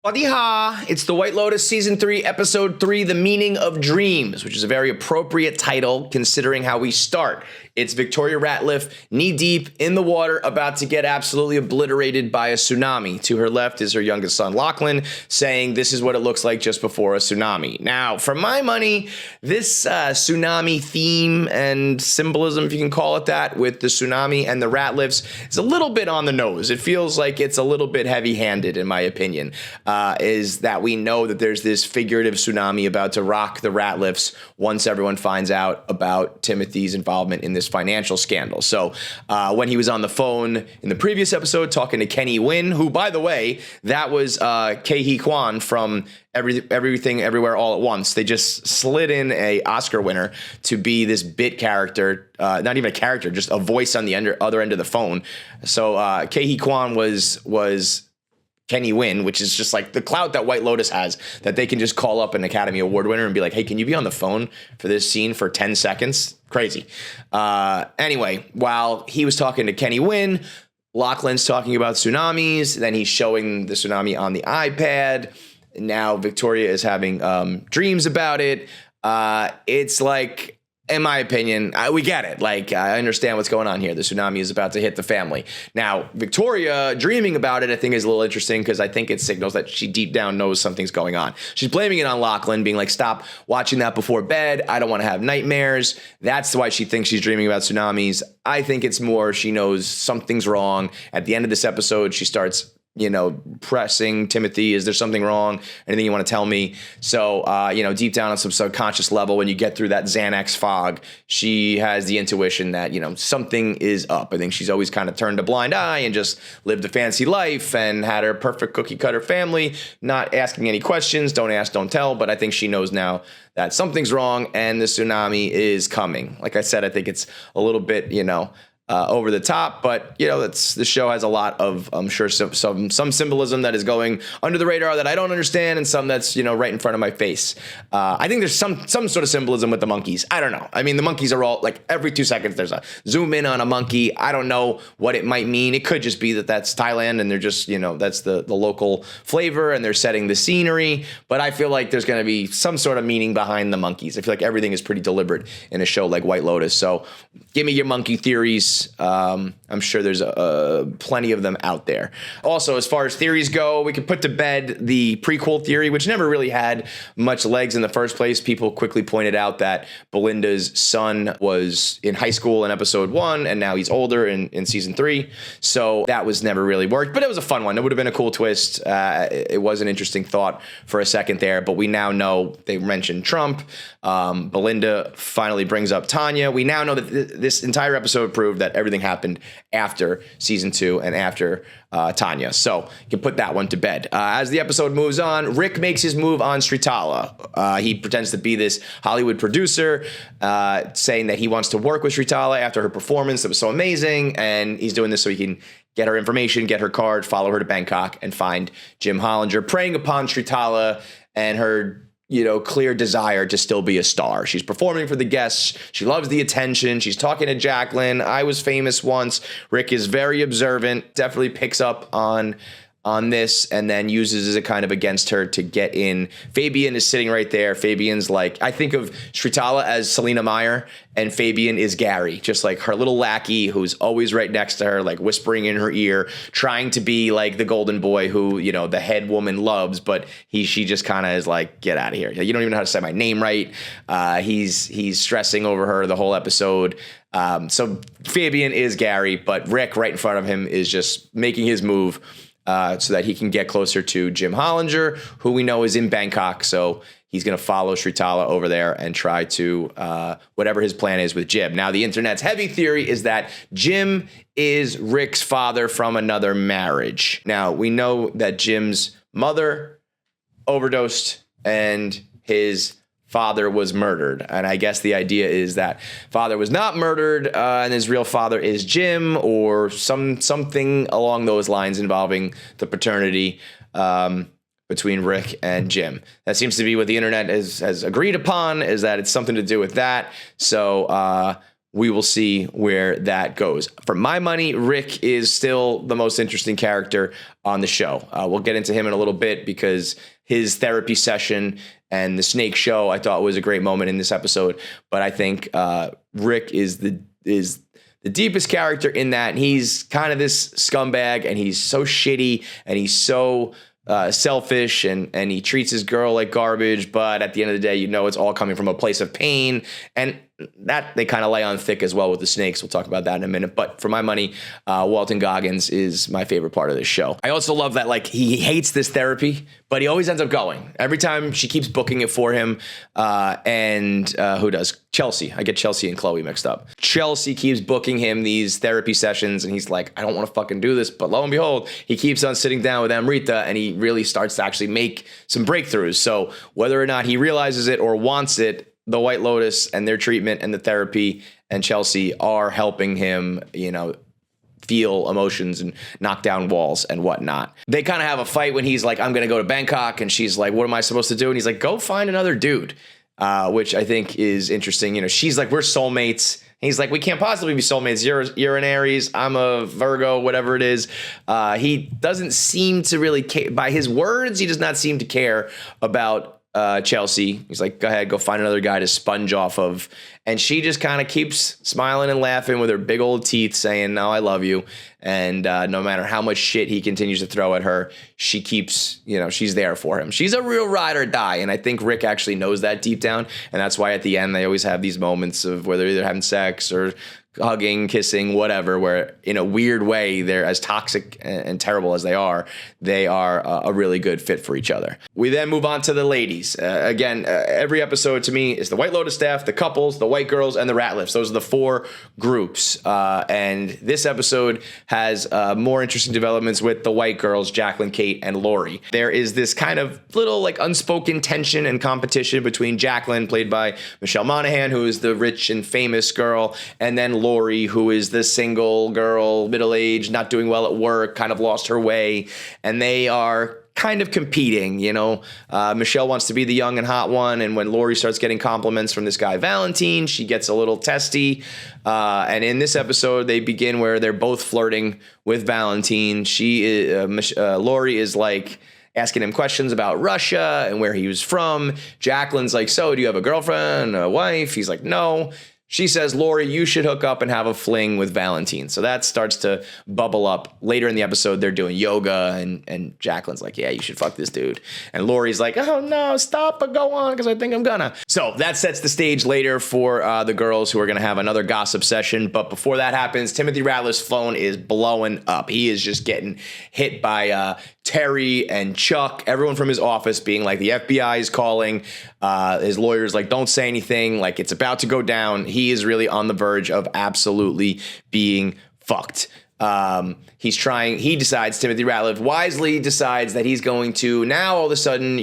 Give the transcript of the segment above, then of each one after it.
Wadiha! It's the White Lotus Season 3, Episode 3, The Meaning of Dreams, which is a very appropriate title considering how we start. It's Victoria Ratliff, knee-deep in the water, about to get absolutely obliterated by a tsunami. To her left is her youngest son, Lachlan, saying this is what it looks like just before a tsunami. Now, for my money, this tsunami theme and symbolism, if you can call it that, with the tsunami and the Ratliffs is a little bit on the nose. It feels like it's a little bit heavy-handed, in my opinion. Is that we know that there's this figurative tsunami about to rock the Ratliffs once everyone finds out about Timothy's involvement in this financial scandal. So when he was on the phone in the previous episode talking to Kenny Wynn, who, by the way, that was Ke-Huy Quan from Everything Everywhere All at Once. They just slid in a Oscar winner to be this bit character, not even a character, just a voice on the other end of the phone. So Ke-Huy Quan was Kenny Wynn, which is just like the clout that White Lotus has, that they can just call up an Academy Award winner and be like, hey, can you be on the phone for this scene for 10 seconds? Crazy. Anyway, while he was talking to Kenny Wynn, Lachlan's talking about tsunamis. Then he's showing the tsunami on the iPad. Now Victoria is having dreams about it. It's like, in my opinion, we get it. Like, I understand what's going on here. The tsunami is about to hit the family. Now, Victoria dreaming about it, I think, is a little interesting because I think it signals that she deep down knows something's going on. She's blaming it on Lachlan, being like, stop watching that before bed. I don't want to have nightmares. That's why she thinks she's dreaming about tsunamis. I think it's more she knows something's wrong. At the end of this episode, she starts pressing Timothy, is there something wrong? Anything you want to tell me? So, deep down on some subconscious level, when you get through that Xanax fog, she has the intuition that, something is up. I think she's always kind of turned a blind eye and just lived a fancy life and had her perfect cookie cutter family, not asking any questions, don't ask, don't tell. But I think she knows now that something's wrong and the tsunami is coming. Like I said, I think it's a little bit, over the top, but the show has a lot of, I'm sure, some symbolism that is going under the radar that I don't understand, and some that's right in front of my face. I think there's some sort of symbolism with the monkeys. I don't know. I mean, the monkeys are all like every 2 seconds there's a zoom in on a monkey. I don't know what it might mean. It could just be that that's Thailand and they're just that's the local flavor and they're setting the scenery. But I feel like there's going to be some sort of meaning behind the monkeys. I feel like everything is pretty deliberate in a show like White Lotus. So give me your monkey theories. I'm sure there's plenty of them out there. Also, as far as theories go, we can put to bed the prequel theory, which never really had much legs in the first place. People quickly pointed out that Belinda's son was in high school in episode 1, and now he's older in season 3. So that was never really worked, but it was a fun one. It would have been a cool twist. It was an interesting thought for a second there, but we now know they mentioned Trump. Belinda finally brings up Tanya. We now know that this entire episode proved that everything happened after season 2 and after Tanya. So you can put that one to bed. As the episode moves on, Rick makes his move on Sritala. He pretends to be this Hollywood producer, saying that he wants to work with Sritala after her performance that was so amazing, and he's doing this so he can get her information, get her card, follow her to Bangkok, and find Jim Hollinger, preying upon Sritala and her clear desire to still be a star. She's performing for the guests. She loves the attention. She's talking to Jacqueline. I was famous once. Rick is very observant, definitely picks up on this and then uses it kind of against her to get in. Fabian is sitting right there. Fabian's like, I think of Sritala as Selena Meyer and Fabian is Gary, just like her little lackey who's always right next to her, like whispering in her ear, trying to be like the golden boy who, the head woman loves, but she just kind of is like, get out of here. You don't even know how to say my name right. He's stressing over her the whole episode. So Fabian is Gary, but Rick right in front of him is just making his move so that he can get closer to Jim Hollinger, who we know is in Bangkok. So he's going to follow Sritala over there and try to whatever his plan is with Jim. Now, the internet's heavy theory is that Jim is Rick's father from another marriage. Now, we know that Jim's mother overdosed and his father was murdered. And I guess the idea is that father was not murdered and his real father is Jim, or something along those lines involving the paternity between Rick and Jim. That seems to be what the internet has agreed upon, is that it's something to do with that. So we will see where that goes. For my money, Rick is still the most interesting character on the show. We'll get into him in a little bit because his therapy session and the snake show I thought was a great moment in this episode. But I think Rick is the deepest character in that. He's kind of this scumbag, and he's so shitty, and he's so selfish, and he treats his girl like garbage. But at the end of the day, it's all coming from a place of pain, and that they kind of lay on thick as well with the snakes. We'll talk about that in a minute. But for my money, Walton Goggins is my favorite part of this show. I also love that he hates this therapy, but he always ends up going. Every time she keeps booking it for him. And who does? Chelsea. I get Chelsea and Chloe mixed up. Chelsea keeps booking him these therapy sessions, and he's like, I don't want to fucking do this. But lo and behold, he keeps on sitting down with Amrita, and he really starts to actually make some breakthroughs. So whether or not he realizes it or wants it, the White Lotus and their treatment and the therapy and Chelsea are helping him, feel emotions and knock down walls and whatnot. They kind of have a fight when he's like, I'm going to go to Bangkok. And she's like, what am I supposed to do? And he's like, go find another dude, which I think is interesting. She's like, we're soulmates. He's like, we can't possibly be soulmates. You're an Aries. I'm a Virgo, whatever it is. He doesn't seem to really care. By his words, he does not seem to care about Chelsea. He's like, go ahead, go find another guy to sponge off of. And she just kind of keeps smiling and laughing with her big old teeth saying, no, I love you. And no matter how much shit he continues to throw at her, she keeps, she's there for him. She's a real ride or die. And I think Rick actually knows that deep down. And that's why at the end, they always have these moments of where they're either having sex or hugging, kissing, whatever, where in a weird way, they're as toxic and terrible as they are a really good fit for each other. We then move on to the ladies. Every episode to me is the White Lotus staff, the couples, the white girls, and the Ratliffs. Those are the four groups. And this episode has more interesting developments with the white girls, Jacqueline, Kate, and Lori. There is this kind of little unspoken tension and competition between Jacqueline, played by Michelle Monaghan, who is the rich and famous girl, and then Lori, who is the single girl, middle-aged, not doing well at work, kind of lost her way. And they are kind of competing, Michelle wants to be the young and hot one, and when Lori starts getting compliments from this guy Valentine, she gets a little testy. And in this episode, they begin where they're both flirting with Valentine. Lori is asking him questions about Russia and where he was from. Jacqueline's like, so do you have a girlfriend, a wife? He's like, no. She says, Lori, you should hook up and have a fling with Valentine. So that starts to bubble up. Later in the episode, they're doing yoga, and Jacqueline's like, yeah, you should fuck this dude. And Lori's like, oh, no, stop, but go on, because I think I'm gonna. So that sets the stage later for the girls who are going to have another gossip session. But before that happens, Timothy Ratliff's phone is blowing up. He is just getting hit by Terry and Chuck, everyone from his office being like, the FBI is calling. His lawyer's like, don't say anything. It's about to go down. He is really on the verge of absolutely being fucked. Timothy Ratliff wisely decides that he's going to now all of a sudden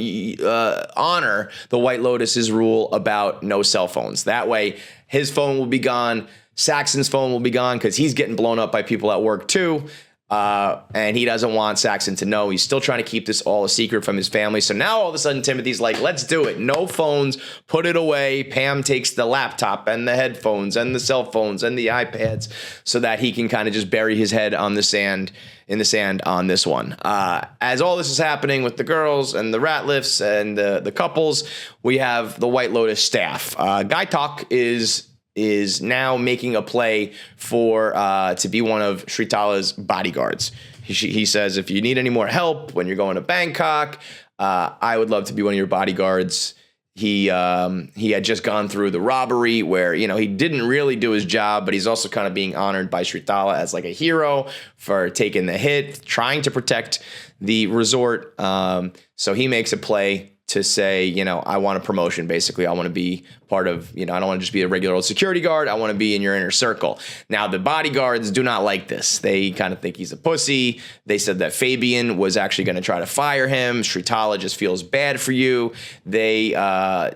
honor the White Lotus's rule about no cell phones. That way his phone will be gone. Saxon's phone will be gone because he's getting blown up by people at work too. And he doesn't want Saxon to know. He's still trying to keep this all a secret from his family. So now all of a sudden Timothy's like, let's do it. No phones, put it away. Pam takes the laptop and the headphones and the cell phones and the iPads so that he can kind of just bury his head in the sand on this one. As all this is happening with the girls and the Ratliffs and the couples, we have the White Lotus staff. Guy Talk is now making a play for to be one of Sritala's bodyguards. He says, if you need any more help when you're going to Bangkok, I would love to be one of your bodyguards. He had just gone through the robbery where, he didn't really do his job, but he's also kind of being honored by Sritala as a hero for taking the hit, trying to protect the resort. So he makes a play to say, I want a promotion. Basically, I want to be part of, I don't want to just be a regular old security guard. I want to be in your inner circle. Now, the bodyguards do not like this. They kind of think he's a pussy. They said that Fabian was actually going to try to fire him. Sritala just feels bad for you. They, are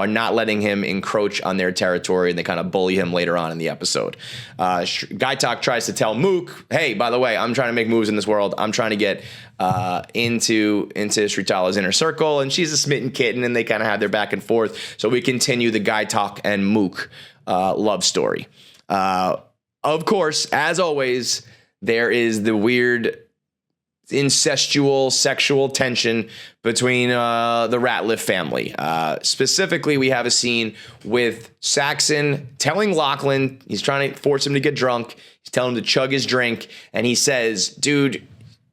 not letting him encroach on their territory, and they kind of bully him later on in the episode. Guy Talk tries to tell Mook, hey, by the way, I'm trying to make moves in this world. I'm trying to get into Sritala's inner circle, and she's a smitten kitten, and they kind of have their back and forth. So we continue the Guy Talk and Mook love story. Of course, as always, there is the weird incestual sexual tension between the Ratliff family. Specifically, we have a scene with Saxon telling Lachlan, he's trying to force him to get drunk. He's telling him to chug his drink. And he says, dude,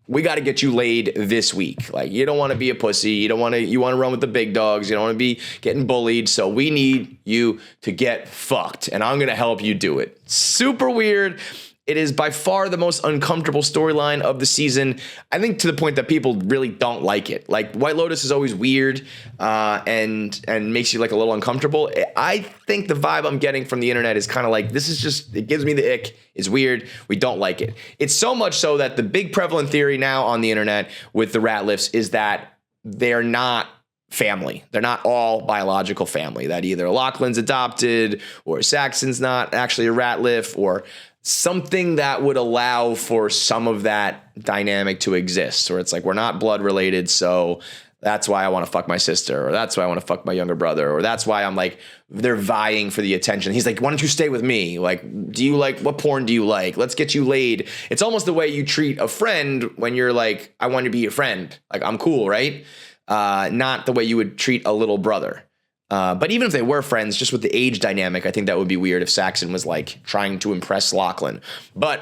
we got to get you laid this week. Like, you don't want to be a pussy. You want to run with the big dogs. You don't want to be getting bullied. So we need you to get fucked. And I'm going to help you do it. Super weird. It is by far the most uncomfortable storyline of the season. I think to the point that people really don't like it. Like, White Lotus is always weird and makes you like a little uncomfortable. I think the vibe I'm getting from the internet is kind of like, this is just, it gives me the ick. It's weird. We don't like it. It's so much so that the big prevalent theory now on the internet with the Ratliffs is that they're not family. They're not all biological family, that either Lachlan's adopted or Saxon's not actually a Ratliff or something that would allow for some of that dynamic to exist, or it's like, we're not blood related, so that's why I want to fuck my sister, or that's why I want to fuck my younger brother, or that's why I'm like, they're vying for the attention. He's like, why don't you stay with me? Like, do you like, what porn do you like? Let's get you laid. It's almost the way you treat a friend when you're like, I want to be your friend. Like, I'm cool, right? Not the way you would treat a little brother. But even if they were friends, just with the age dynamic, I think that would be weird if Saxon was like trying to impress Lachlan. But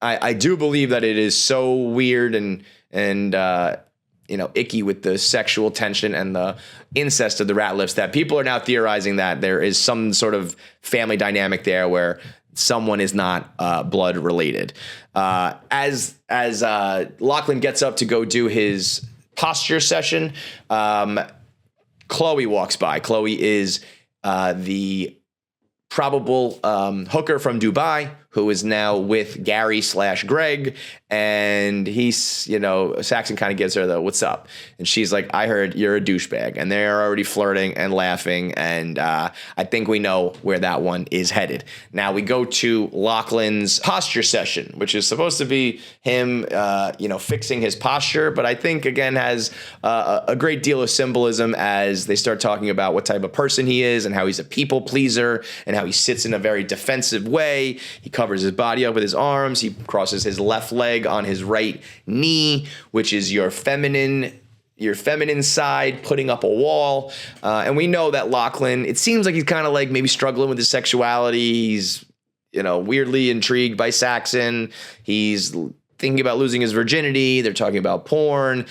I do believe that it is so weird and icky with the sexual tension and the incest of the Ratliffs that people are now theorizing that there is some sort of family dynamic there where someone is not blood related. As Lachlan gets up to go do his posture session, Chloe walks by. Chloe is the probable hooker from Dubai who is now with Gary/Greg. And he's, Saxon kind of gives her the, what's up? And she's like, I heard you're a douchebag. And they're already flirting and laughing. And I think we know where that one is headed. Now we go to Lachlan's posture session, which is supposed to be him, fixing his posture. But I think, again, has a great deal of symbolism as they start talking about what type of person he is and how he's a people pleaser and how he sits in a very defensive way. He covers his body up with his arms. He crosses his left leg on his right knee, which is your feminine side, putting up a wall. And we know that Lachlan, it seems like he's kind of like maybe struggling with his sexuality. He's, weirdly intrigued by Saxon. He's thinking about losing his virginity. They're talking about porn.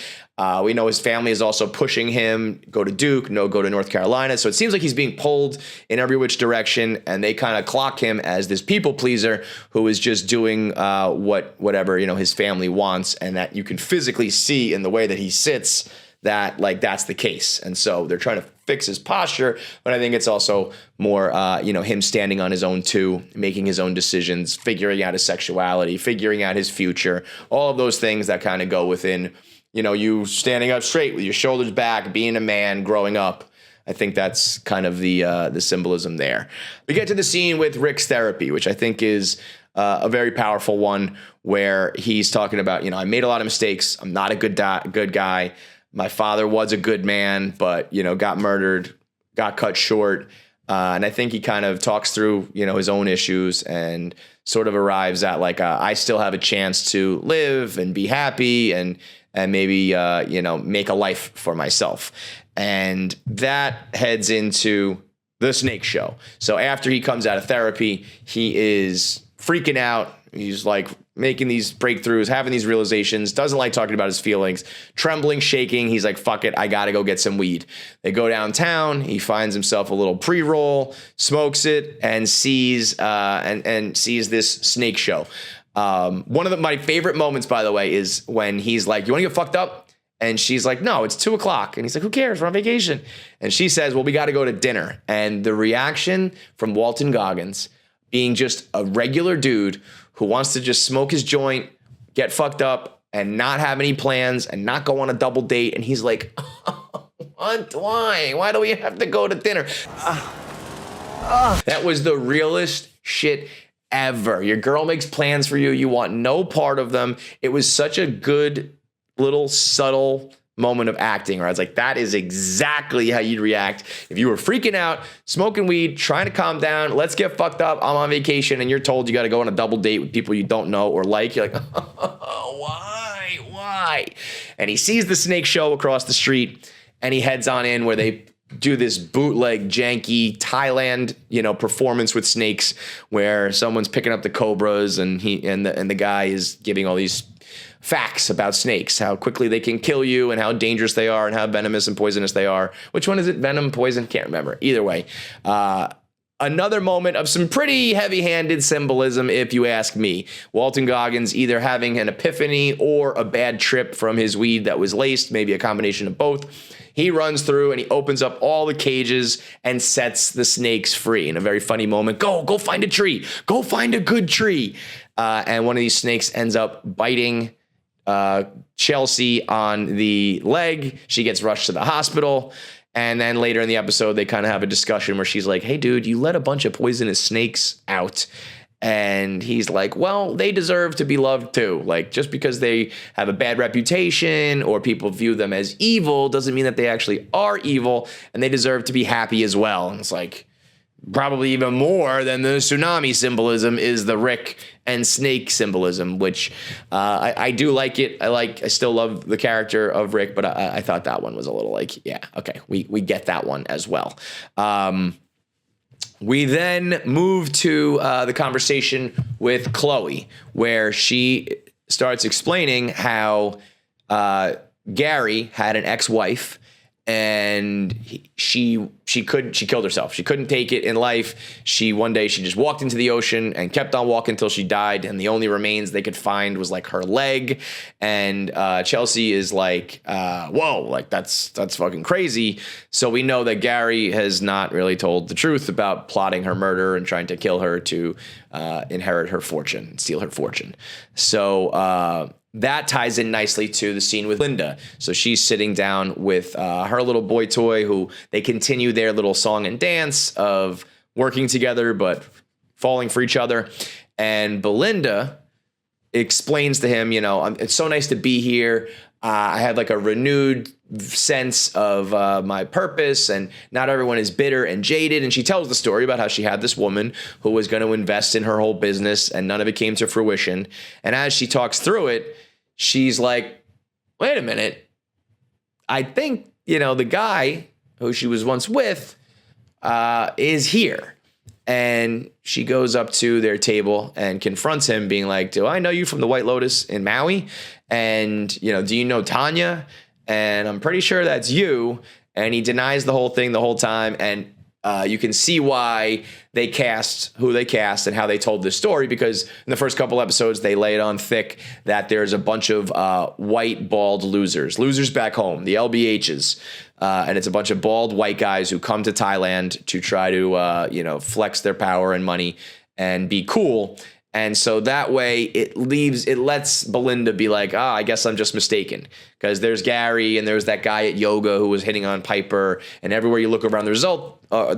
We know his family is also pushing him, go to Duke, no, go to North Carolina. So it seems like he's being pulled in every which direction, and they kind of clock him as this people pleaser who is just doing whatever his family wants, and that you can physically see in the way that he sits that like that's the case. And so they're trying to fix his posture, but I think it's also more him standing on his own too, making his own decisions, figuring out his sexuality, figuring out his future, all of those things that kind of go within you standing up straight with your shoulders back, being a man, growing up. I think that's kind of the symbolism there. We get to the scene with Rick's therapy, which I think is a very powerful one, where he's talking about, I made a lot of mistakes. I'm not a good guy. My father was a good man, but, got murdered, got cut short. And I think he kind of talks through, his own issues and sort of arrives at like, I still have a chance to live and be happy and maybe, make a life for myself. And that heads into the snake show. So after he comes out of therapy, he is freaking out. He's like making these breakthroughs, having these realizations, doesn't like talking about his feelings, trembling, shaking. He's like, fuck it, I got to go get some weed. They go downtown. He finds himself a little pre-roll, smokes it, and sees this snake show. One of my favorite moments, by the way, is when he's like, you want to get fucked up? And she's like, no, it's 2:00. And he's like, who cares? We're on vacation. And she says, well, we got to go to dinner. And the reaction from Walton Goggins, being just a regular dude who wants to just smoke his joint, get fucked up, and not have any plans, and not go on a double date. And he's like, what? Why? Why do we have to go to dinner? That was the realest shit ever. Your girl makes plans for you. You want no part of them. It was such a good little subtle moment of acting where I was like, that is exactly how you'd react if you were freaking out, smoking weed, trying to calm down. Let's get fucked up. I'm on vacation and you're told you got to go on a double date with people you don't know or like. You're like, why? And he sees the snake show across the street and he heads on in where they do this bootleg janky Thailand, performance with snakes where someone's picking up the cobras and the guy is giving all these facts about snakes, how quickly they can kill you and how dangerous they are and how venomous and poisonous they are. Which one is it? Venom, poison? Can't remember. Either way, another moment of some pretty heavy-handed symbolism, if you ask me. Walton Goggins either having an epiphany or a bad trip from his weed that was laced, maybe a combination of both. He runs through and he opens up all the cages and sets the snakes free in a very funny moment. Go find a tree. Go find a good tree. And one of these snakes ends up biting Chelsea on the leg. She gets rushed to the hospital. And then later in the episode, they kind of have a discussion where she's like, hey, dude, you let a bunch of poisonous snakes out. And he's like, well, they deserve to be loved too. Like, just because they have a bad reputation or people view them as evil doesn't mean that they actually are evil, and they deserve to be happy as well. And it's like, probably even more than the tsunami symbolism is the Rick and snake symbolism, which I do like it. I still love the character of Rick, but I thought that one was a little like, yeah, okay, we get that one as well. We then move to the conversation with Chloe, where she starts explaining how Gary had an ex-wife and she killed herself. She couldn't take it in life. One day she just walked into the ocean and kept on walking until she died. And the only remains they could find was like her leg. And Chelsea is like, whoa, like that's fucking crazy. So we know that Gary has not really told the truth about plotting her murder and trying to kill her to inherit her fortune, steal her fortune. So, that ties in nicely to the scene with Linda. So she's sitting down with her little boy toy, who they continue their little song and dance of working together but falling for each other. And Belinda explains to him, it's so nice to be here. I had like a renewed sense of my purpose, and not everyone is bitter and jaded. And she tells the story about how she had this woman who was going to invest in her whole business and none of it came to fruition. And as she talks through it, she's like, wait a minute. I think, the guy who she was once with is here. And she goes up to their table and confronts him, being like, do I know you from the White Lotus in Maui? And, do you know Tanya? And I'm pretty sure that's you. And he denies the whole thing the whole time. And you can see why they cast who they cast and how they told this story, because in the first couple episodes, they lay it on thick that there's a bunch of white, bald losers back home, the LBHs. And it's a bunch of bald white guys who come to Thailand to try to, flex their power and money and be cool. And so that way it lets Belinda be like, I guess I'm just mistaken, because there's Gary and there's that guy at yoga who was hitting on Piper, and everywhere you look around the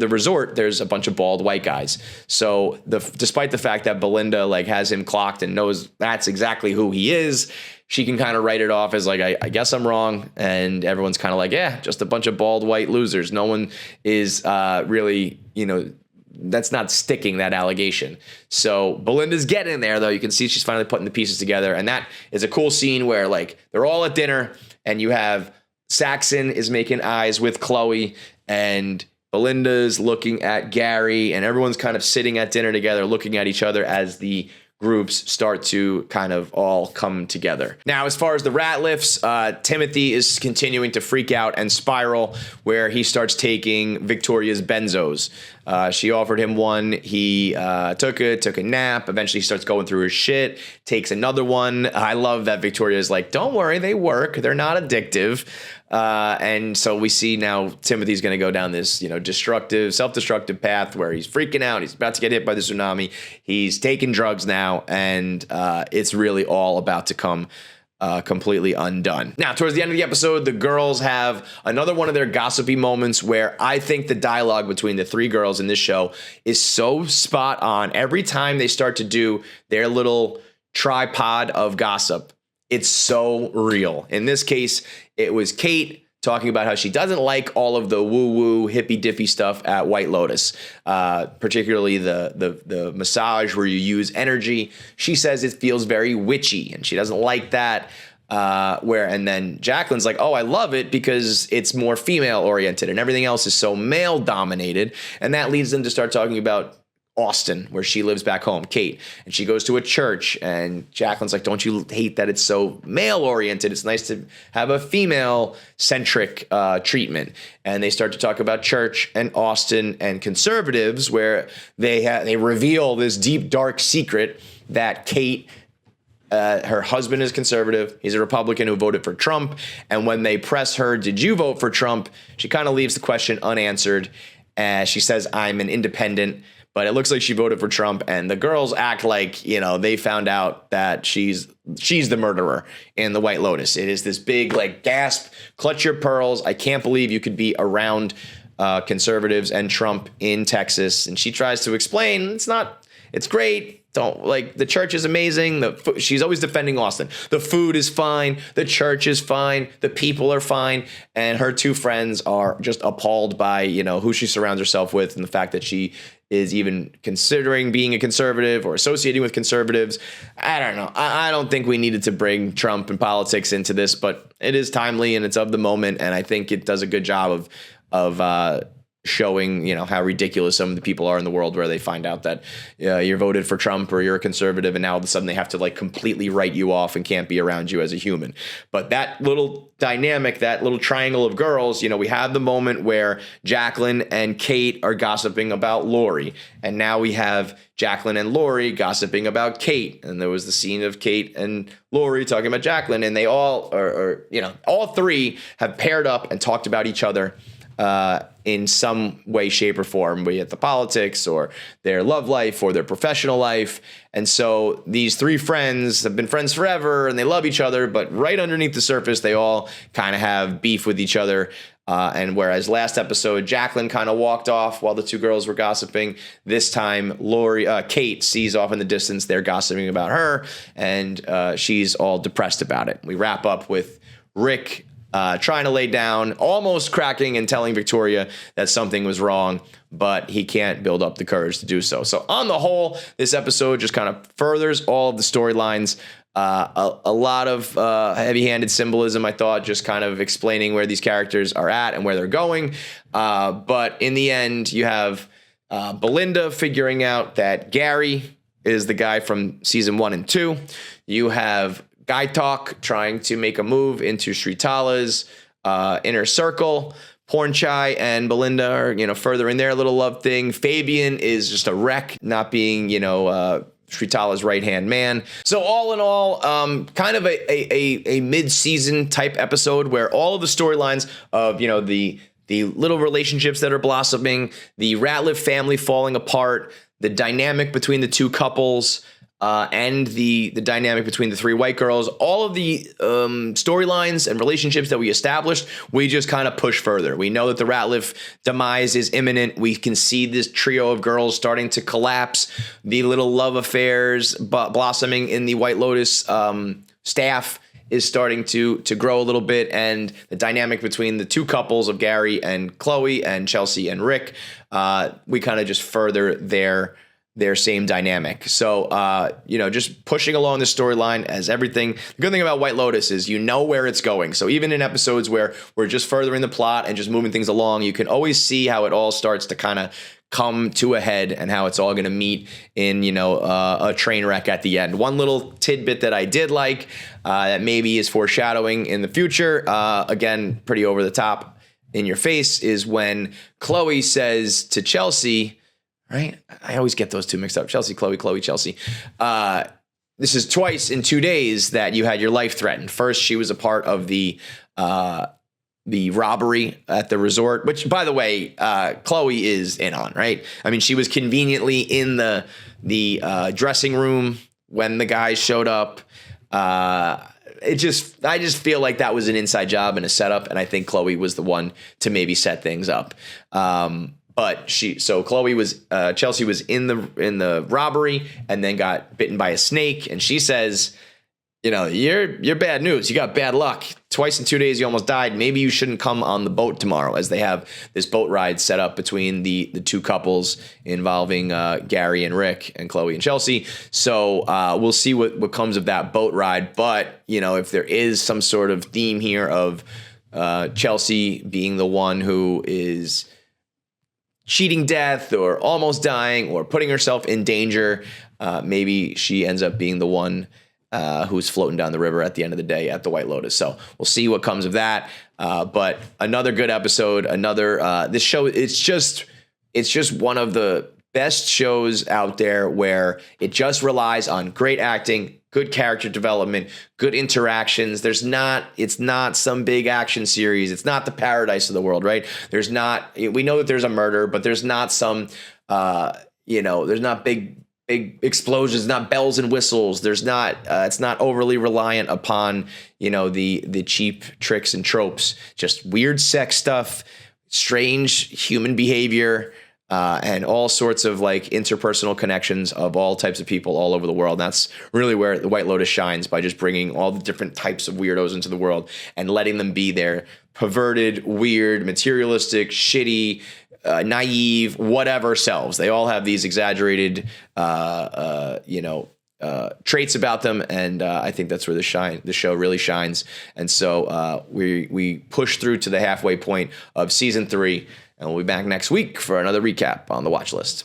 resort, there's a bunch of bald white guys. So despite the fact that Belinda has him clocked and knows that's exactly who he is, she can kind of write it off as like, I guess I'm wrong. And everyone's kind of like, yeah, just a bunch of bald white losers. No one is really, that's not sticking, that allegation. So Belinda's getting there, though. You can see she's finally putting the pieces together. And that is a cool scene where they're all at dinner and you have Saxon is making eyes with Chloe and Belinda's looking at Gary, and everyone's kind of sitting at dinner together looking at each other as the groups start to kind of all come together. Now, as far as the Ratliffs, Timothy is continuing to freak out and spiral, where he starts taking Victoria's benzos. She offered him one. He took a nap. Eventually, he starts going through his shit, takes another one. I love that Victoria is like, don't worry, they work. They're not addictive. And so we see now Timothy's going to go down this, self-destructive path where he's freaking out. He's about to get hit by the tsunami. He's taking drugs now, and it's really all about to come completely undone. Now, towards the end of the episode, the girls have another one of their gossipy moments where I think the dialogue between the three girls in this show is so spot on. Every time they start to do their little tripod of gossip, It's so real. In this case, it was Kate talking about how she doesn't like all of the woo-woo, hippy-dippy stuff at White Lotus, particularly the massage where you use energy. She says it feels very witchy, and she doesn't like that. And then Jacqueline's like, oh, I love it because it's more female-oriented, and everything else is so male-dominated. And that leads them to start talking about Austin, where she lives back home, Kate, and she goes to a church, and Jacqueline's like, don't you hate that it's so male oriented? It's nice to have a female centric treatment. And they start to talk about church and Austin and conservatives, where they reveal this deep, dark secret that Kate, her husband is conservative. He's a Republican who voted for Trump. And when they press her, did you vote for Trump? She kind of leaves the question unanswered. She says, I'm an independent. But it looks like she voted for Trump, and the girls act like, they found out that she's the murderer in the White Lotus. It is this big, gasp, clutch your pearls. I can't believe you could be around conservatives and Trump in Texas. And she tries to explain, it's great. The church is amazing. She's always defending Austin. The food is fine. The church is fine. The people are fine. And her two friends are just appalled by, who she surrounds herself with, and the fact that she is even considering being a conservative or associating with conservatives. I don't know. I don't think we needed to bring Trump and politics into this, but it is timely and it's of the moment. And I think it does a good job of showing, how ridiculous some of the people are in the world, where they find out that you're voted for Trump or you're a conservative, and now all of a sudden they have to completely write you off and can't be around you as a human. But that little dynamic, that little triangle of girls, we have the moment where Jacqueline and Kate are gossiping about Lori, and now we have Jacqueline and Lori gossiping about Kate, and there was the scene of Kate and Lori talking about Jacqueline, and they all all three have paired up and talked about each other in some way, shape, or form, be it the politics or their love life or their professional life. And so these three friends have been friends forever and they love each other, but right underneath the surface, they all kind of have beef with each other. And whereas last episode, Jacqueline kind of walked off while the two girls were gossiping, this time Kate sees off in the distance they're gossiping about her, and she's all depressed about it. We wrap up with Rick trying to lay down, almost cracking and telling Victoria that something was wrong, but he can't build up the courage to do so. So on the whole, this episode just kind of furthers all of the storylines. A lot of heavy-handed symbolism, I thought, just kind of explaining where these characters are at and where they're going. But in the end, you have Belinda figuring out that Gary is the guy from season 1 and 2. You have Guy Talk trying to make a move into Sritala's inner circle. Pornchai and Belinda are, further in their little love thing. Fabian is just a wreck, not being, Sritala's right-hand man. So all in all, kind of a mid-season type episode where all of the storylines of, the little relationships that are blossoming, the Ratliff family falling apart, the dynamic between the two couples, and the dynamic between the three white girls, all of the storylines and relationships that we established, we just kind of push further. We know that the Ratliff demise is imminent. We can see this trio of girls starting to collapse. The little love affairs blossoming in the White Lotus staff is starting to grow a little bit, and the dynamic between the two couples of Gary and Chloe and Chelsea and Rick, we kind of just further their same dynamic. So, just pushing along the storyline as everything. The good thing about White Lotus is where it's going. So even in episodes where we're just furthering the plot and just moving things along, you can always see how it all starts to kind of come to a head and how it's all going to meet in, a train wreck at the end. One little tidbit that I did like that maybe is foreshadowing in the future, again, pretty over the top in your face, is when Chloe says to Chelsea, right? I always get those two mixed up. Chelsea, Chloe, Chelsea. This is twice in 2 days that you had your life threatened. First, she was a part of the robbery at the resort, which, by the way, Chloe is in on, right? I mean, she was conveniently in the dressing room when the guys showed up. I just feel like that was an inside job and a setup, and I think Chloe was the one to maybe set things up. But Chelsea was in the robbery and then got bitten by a snake. And she says, you're bad news. You got bad luck. Twice in 2 days, you almost died. Maybe you shouldn't come on the boat tomorrow, as they have this boat ride set up between the two couples involving Gary and Rick and Chloe and Chelsea. So we'll see what comes of that boat ride. But, if there is some sort of theme here of Chelsea being the one who is cheating death or almost dying or putting herself in danger, maybe she ends up being the one who's floating down the river at the end of the day at the White Lotus. So we'll see what comes of that. But another good episode. This show. It's just one of the best shows out there where it just relies on great acting, good character development, good interactions. It's not some big action series. It's not the Paradise of the world, right? We know that there's a murder, but there's not some, there's not big explosions, not bells and whistles. It's not overly reliant upon, the cheap tricks and tropes, just weird sex stuff, strange human behavior, and all sorts of interpersonal connections of all types of people all over the world. That's really where the White Lotus shines, by just bringing all the different types of weirdos into the world and letting them be their perverted, weird, materialistic, shitty, naive, whatever selves. They all have these exaggerated, traits about them, and I think that's where the show really shines. And so we push through to the halfway point of season 3, and we'll be back next week for another recap on the watch list.